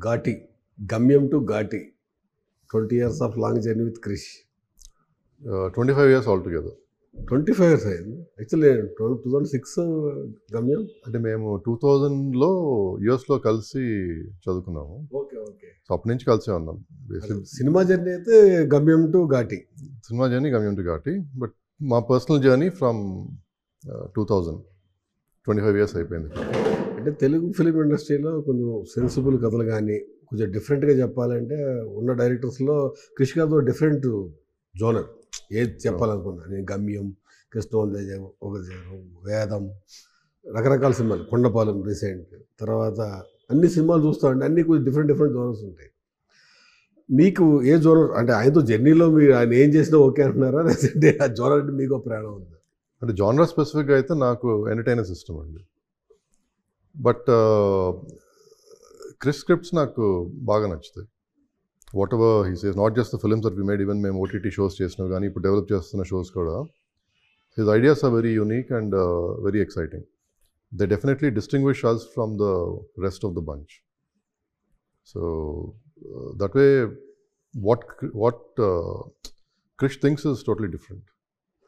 ఘాటి, గమ్యం to Ghaati, 20 years of long journey with Krish. 25 years altogether. 25 years అయింది actually. 2006 గమ్యం. అంటే మేము 2000లో యుఎస్లో కలిసి చదువుకున్నాము. Okay okay. సో అప్పటి నుంచి కలిసే ఉన్నాం. సినిమా జర్నీ అయితే గమ్యం టు ఘాటి. సినిమా జర్నీ గమ్యం టు ఘాటి, బట్ మా పర్సనల్ జర్నీ ఫ్రమ్ 2000, 25 years అయిపోయింది. అంటే తెలుగు ఫిలిం ఇండస్ట్రీలో కొంచెం సెన్సిబుల్ కథలు కానీ కొంచెం డిఫరెంట్గా చెప్పాలంటే ఉన్న డైరెక్టర్స్లో క్రిష్ గారితో డిఫరెంట్ జోనర్ ఏది చెప్పాలనుకున్నా నేను. గమ్యం, కృష్ణోదయ, ఒక వేదం, రకరకాల సినిమాలు, కొండపాలెం రీసెంట్, తర్వాత అన్ని సినిమాలు చూస్తూ ఉంటే అన్ని కొంచెం డిఫరెంట్ జోనర్స్ ఉంటాయి. మీకు ఏ జోనర్ అంటే ఆయనతో జర్నీలో మీరు ఆయన ఏం చేసినా ఓకే అంటున్నారా, లేదంటే ఆ జోనర్ అంటే మీకు ప్రాణం ఉందా? అంటే జానర్ స్పెసిఫిక్గా అయితే నాకు ఎంటర్టైనర్ సిస్టమ్ అండి. బట్ క్రిష్ స్క్రిప్ట్స్ నాకు బాగా నచ్చుతాయి. Whatever he says, not just the films that we made, even మేము ఓటీటీ షోస్ చేసినా కానీ ఇప్పుడు డెవలప్ చేస్తున్న షోస్ కూడా his ideas are very unique and very exciting. They definitely distinguish us from the rest of the bunch. So that way what Krish thinks is totally different.